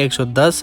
110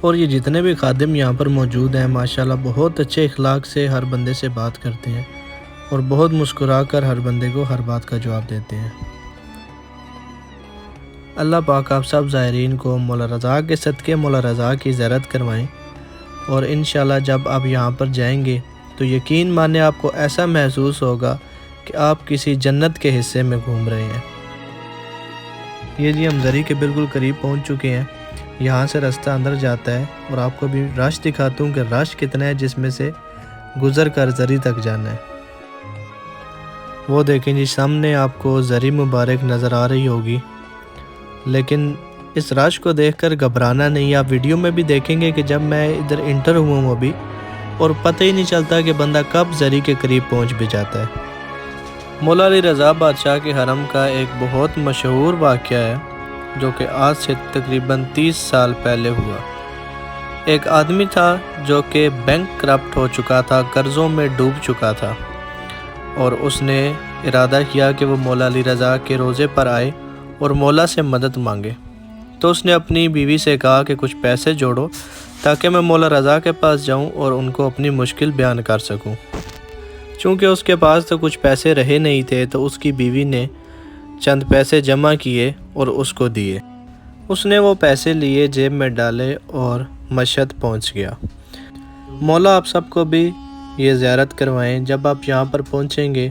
اور یہ جتنے بھی خادم یہاں پر موجود ہیں ماشاءاللہ بہت اچھے اخلاق سے ہر بندے سے بات کرتے ہیں اور بہت مسکرا کر ہر بندے کو ہر بات کا جواب دیتے ہیں۔ اللہ پاک آپ سب زائرین کو مولا رضا کے صدقے مولا رضا کی زیارت کروائیں، اور انشاءاللہ جب آپ یہاں پر جائیں گے تو یقین مانیں آپ کو ایسا محسوس ہوگا کہ آپ کسی جنت کے حصے میں گھوم رہے ہیں۔ یہ جی ہم زری کے بالکل قریب پہنچ چکے ہیں۔ یہاں سے راستہ اندر جاتا ہے اور آپ کو بھی رش دکھاتا ہوں کہ رش کتنا ہے جس میں سے گزر کر زری تک جانا ہے۔ وہ دیکھیں جی سامنے آپ کو زری مبارک نظر آ رہی ہوگی، لیکن اس رش کو دیکھ کر گھبرانا نہیں۔ آپ ویڈیو میں بھی دیکھیں گے کہ جب میں ادھر انٹر ہوا ہوں ابھی، اور پتہ ہی نہیں چلتا کہ بندہ کب زری کے قریب پہنچ بھی جاتا ہے۔ مولا علی رضا بادشاہ کے حرم کا ایک بہت مشہور واقعہ ہے جو کہ آج سے تقریباً 30 سال پہلے ہوا۔ ایک آدمی تھا جو کہ بینک کرپٹ ہو چکا تھا، قرضوں میں ڈوب چکا تھا، اور اس نے ارادہ کیا کہ وہ مولا علی رضا کے روضے پر آئے اور مولا سے مدد مانگے۔ تو اس نے اپنی بیوی سے کہا کہ کچھ پیسے جوڑو تاکہ میں مولا رضا کے پاس جاؤں اور ان کو اپنی مشکل بیان کر سکوں۔ چونکہ اس کے پاس تو کچھ پیسے رہے نہیں تھے تو اس کی بیوی نے چند پیسے جمع کیے اور اس کو دیے۔ اس نے وہ پیسے لیے، جیب میں ڈالے اور مشہد پہنچ گیا۔ مولا آپ سب کو بھی یہ زیارت کروائیں۔ جب آپ یہاں پر پہنچیں گے،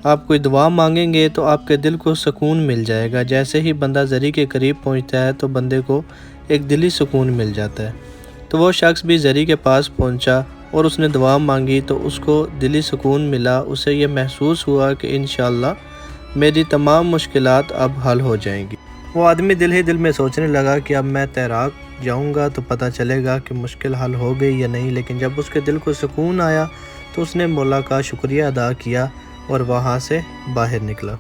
آپ کوئی دعا مانگیں گے تو آپ کے دل کو سکون مل جائے گا۔ جیسے ہی بندہ زری کے قریب پہنچتا ہے تو بندے کو ایک دلی سکون مل جاتا ہے۔ تو وہ شخص بھی زری کے پاس پہنچا اور اس نے دعا مانگی تو اس کو دلی سکون ملا۔ اسے یہ محسوس ہوا کہ انشاءاللہ میری تمام مشکلات اب حل ہو جائیں گی۔ وہ آدمی دل ہی دل میں سوچنے لگا کہ اب میں تیراک جاؤں گا تو پتہ چلے گا کہ مشکل حل ہو گئی یا نہیں، لیکن جب اس کے دل کو سکون آیا تو اس نے مولا کا شکریہ ادا کیا اور وہاں سے باہر نکلا۔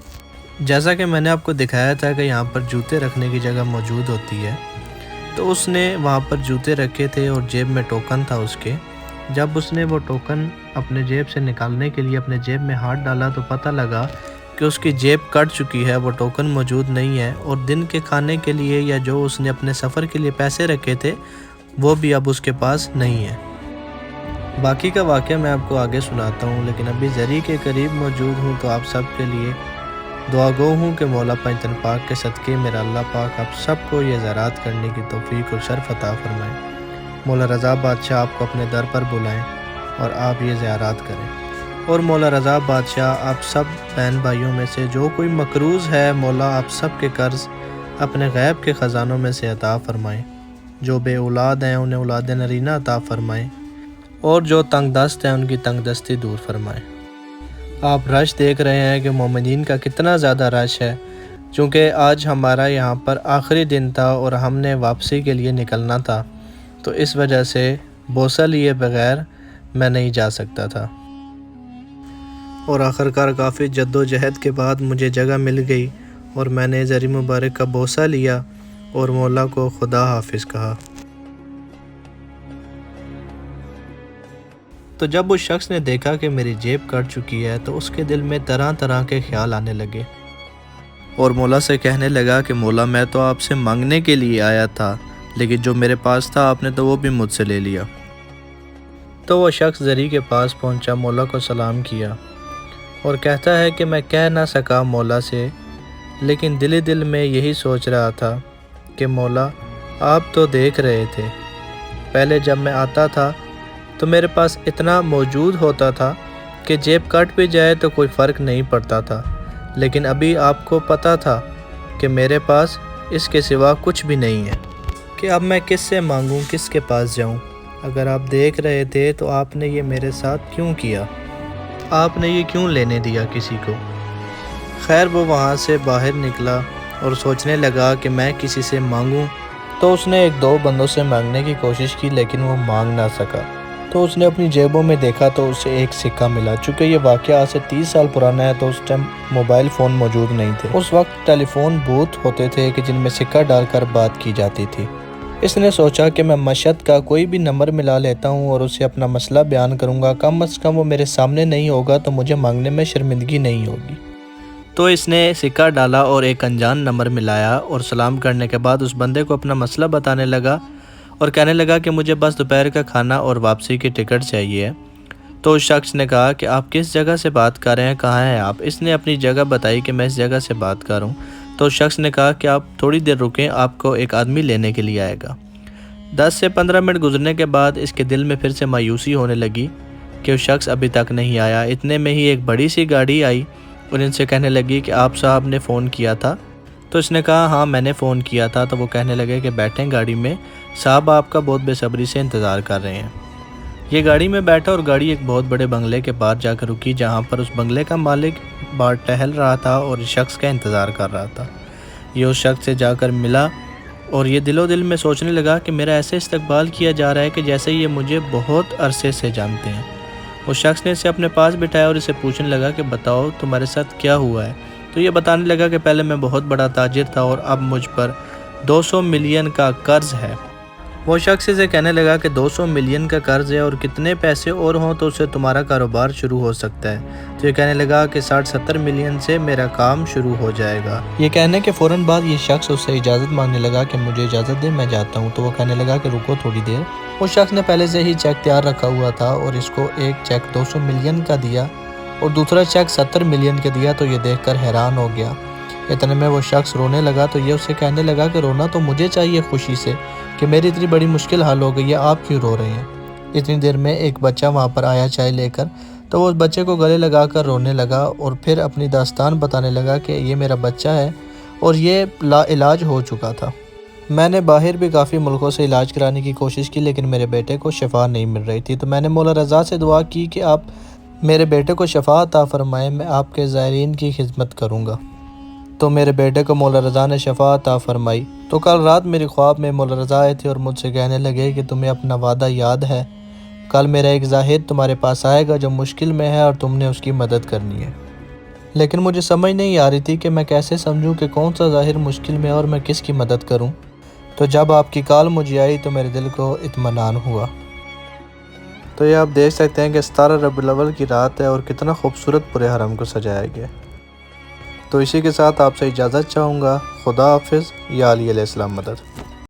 جیسا کہ میں نے آپ کو دکھایا تھا کہ یہاں پر جوتے رکھنے کی جگہ موجود ہوتی ہے، تو اس نے وہاں پر جوتے رکھے تھے اور جیب میں ٹوکن تھا اس کے۔ جب اس نے وہ ٹوکن اپنے جیب سے نکالنے کے لیے اپنے جیب میں ہاتھ ڈالا تو پتہ لگا کہ اس کی جیب کٹ چکی ہے، وہ ٹوکن موجود نہیں ہے، اور دن کے کھانے کے لیے یا جو اس نے اپنے سفر کے لیے پیسے رکھے تھے وہ بھی اب اس کے پاس نہیں ہے۔ باقی کا واقعہ میں آپ کو آگے سناتا ہوں، لیکن ابھی زری کے قریب موجود ہوں تو آپ سب کے لیے دعا گو ہوں کہ مولا پنجتن پاک کے صدقے میرا اللہ پاک آپ سب کو یہ زیارات کرنے کی توفیق اور شرف عطا فرمائیں۔ مولا رضا بادشاہ آپ کو اپنے در پر بلائیں اور آپ یہ زیارات کریں، اور مولا رضا بادشاہ آپ سب بہن بھائیوں میں سے جو کوئی مقروض ہے، مولا آپ سب کے قرض اپنے غیب کے خزانوں میں سے عطا فرمائیں۔ جو بے اولاد ہیں انہیں اولاد نرینہ عطا فرمائیں، اور جو تنگ دست ہیں ان کی تنگ دستی دور فرمائیں۔ آپ رش دیکھ رہے ہیں کہ مومنین کا کتنا زیادہ رش ہے، چونکہ آج ہمارا یہاں پر آخری دن تھا اور ہم نے واپسی کے لیے نکلنا تھا، تو اس وجہ سے بوسہ لیے بغیر میں نہیں جا سکتا تھا، اور آخرکار کافی جد و جہد کے بعد مجھے جگہ مل گئی اور میں نے زری مبارک کا بوسہ لیا اور مولا کو خدا حافظ کہا۔ تو جب اس شخص نے دیکھا کہ میری جیب کٹ چکی ہے تو اس کے دل میں طرح طرح کے خیال آنے لگے، اور مولا سے کہنے لگا کہ مولا میں تو آپ سے مانگنے کے لیے آیا تھا، لیکن جو میرے پاس تھا آپ نے تو وہ بھی مجھ سے لے لیا۔ تو وہ شخص زری کے پاس پہنچا، مولا کو سلام کیا اور کہتا ہے کہ میں کہہ نہ سکا مولا سے، لیکن دل دل میں یہی سوچ رہا تھا کہ مولا آپ تو دیکھ رہے تھے، پہلے جب میں آتا تھا تو میرے پاس اتنا موجود ہوتا تھا کہ جیب کٹ بھی جائے تو کوئی فرق نہیں پڑتا تھا، لیکن ابھی آپ کو پتہ تھا کہ میرے پاس اس کے سوا کچھ بھی نہیں ہے، کہ اب میں کس سے مانگوں، کس کے پاس جاؤں۔ اگر آپ دیکھ رہے تھے تو آپ نے یہ میرے ساتھ کیوں کیا، آپ نے یہ کیوں لینے دیا کسی کو۔ خیر وہ وہاں سے باہر نکلا اور سوچنے لگا کہ میں کسی سے مانگوں، تو اس نے ایک دو بندوں سے مانگنے کی کوشش کی لیکن وہ مانگ نہ سکا۔ تو اس نے اپنی جیبوں میں دیکھا تو اسے ایک سکہ ملا۔ چونکہ یہ واقعہ آج سے 30 سال پرانا ہے تو اس ٹائم موبائل فون موجود نہیں تھے، اس وقت ٹیلی فون بوتھ ہوتے تھے کہ جن میں سکہ ڈال کر بات کی جاتی تھی۔ اس نے سوچا کہ میں مشہد کا کوئی بھی نمبر ملا لیتا ہوں اور اسے اپنا مسئلہ بیان کروں گا، کم از کم وہ میرے سامنے نہیں ہوگا تو مجھے مانگنے میں شرمندگی نہیں ہوگی۔ تو اس نے سکہ ڈالا اور ایک انجان نمبر ملایا اور سلام کرنے کے بعد اس بندے کو اپنا مسئلہ بتانے لگا، اور کہنے لگا کہ مجھے بس دوپہر کا کھانا اور واپسی کی ٹکٹ چاہیے۔ تو اس شخص نے کہا کہ آپ کس جگہ سے بات کر رہے ہیں، کہاں ہیں آپ؟ اس نے اپنی جگہ بتائی کہ میں اس جگہ سے بات کر رہا ہوں۔ تو اس شخص نے کہا کہ آپ تھوڑی دیر رکیں، آپ کو ایک آدمی لینے کے لیے آئے گا۔ 10 سے 15 منٹ گزرنے کے بعد اس کے دل میں پھر سے مایوسی ہونے لگی کہ اس شخص ابھی تک نہیں آیا۔ اتنے میں ہی ایک بڑی سی گاڑی آئی اور ان سے کہنے لگی کہ آپ صاحب نے فون کیا تھا؟ تو اس نے کہا ہاں میں نے فون کیا تھا۔ تو وہ کہنے لگے کہ بیٹھیں گاڑی میں، صاحب آپ کا بہت بے صبری سے انتظار کر رہے ہیں۔ یہ گاڑی میں بیٹھا اور گاڑی ایک بہت بڑے بنگلے کے باہر جا کر رکی، جہاں پر اس بنگلے کا مالک باہر ٹہل رہا تھا اور اس شخص کا انتظار کر رہا تھا۔ یہ اس شخص سے جا کر ملا اور یہ دل و دل میں سوچنے لگا کہ میرا ایسے استقبال کیا جا رہا ہے کہ جیسے یہ مجھے بہت عرصے سے جانتے ہیں۔ اس شخص نے اسے اپنے پاس بٹھایا اور اسے پوچھنے لگا کہ بتاؤ تمہارے ساتھ کیا ہوا ہے؟ تو یہ بتانے لگا کہ پہلے میں بہت بڑا تاجر تھا اور اب مجھ پر 200 ملین کا قرض ہے۔ وہ شخص اسے کہنے لگا کہ 200 ملین کا قرض ہے اور کتنے پیسے اور ہوں تو اسے تمہارا کاروبار شروع ہو سکتا ہے؟ تو یہ کہنے لگا کہ 60-70 ملین سے میرا کام شروع ہو جائے گا۔ یہ کہنے کے فوراً بعد یہ شخص اس سے اجازت مانگنے لگا کہ مجھے اجازت دے، میں جاتا ہوں۔ تو وہ کہنے لگا کہ رکو تھوڑی دیر۔ اس شخص نے پہلے سے ہی چیک تیار رکھا ہوا تھا اور اس کو ایک چیک 200 ملین کا دیا اور دوسرا چیک 70 ملین کا دیا۔ تو یہ دیکھ کر حیران ہو گیا۔ اتنے میں وہ شخص رونے لگا تو یہ اسے کہنے لگا کہ رونا تو مجھے چاہیے خوشی سے کہ میری اتنی بڑی مشکل حل ہو گئی ہے، آپ کیوں رو رہے ہیں؟ اتنی دیر میں ایک بچہ وہاں پر آیا چائے لے کر، تو وہ اس بچے کو گلے لگا کر رونے لگا اور پھر اپنی داستان بتانے لگا کہ یہ میرا بچہ ہے اور یہ لا علاج ہو چکا تھا۔ میں نے باہر بھی کافی ملکوں سے علاج کرانے کی کوشش کی لیکن میرے بیٹے کو شفا نہیں مل رہی تھی۔ تو میں نے مولا رضا سے دعا کی کہ آپ میرے بیٹے کو شفا عطا فرمائیں، میں آپ کے زائرین کی خدمت کروں گا۔ تو میرے بیٹے کو مولا رضا نے شفا عطا فرمائی۔ تو کل رات میری خواب میں مولا رضا آئے تھے اور مجھ سے کہنے لگے کہ تمہیں اپنا وعدہ یاد ہے، کل میرا ایک زاہد تمہارے پاس آئے گا جو مشکل میں ہے اور تم نے اس کی مدد کرنی ہے۔ لیکن مجھے سمجھ نہیں آ رہی تھی کہ میں کیسے سمجھوں کہ کون سا ظاہر مشکل میں ہے اور میں کس کی مدد کروں۔ تو جب آپ کی کال مجھے آئی تو میرے دل کو اطمینان ہوا۔ تو یہ آپ دیکھ سکتے ہیں کہ 17 ربیع الاول کی رات ہے اور کتنا خوبصورت پورے حرم کو سجایا گیا۔ تو اسی کے ساتھ آپ سے اجازت چاہوں گا۔ خدا حافظ۔ یا علی علیہ السلام مدد۔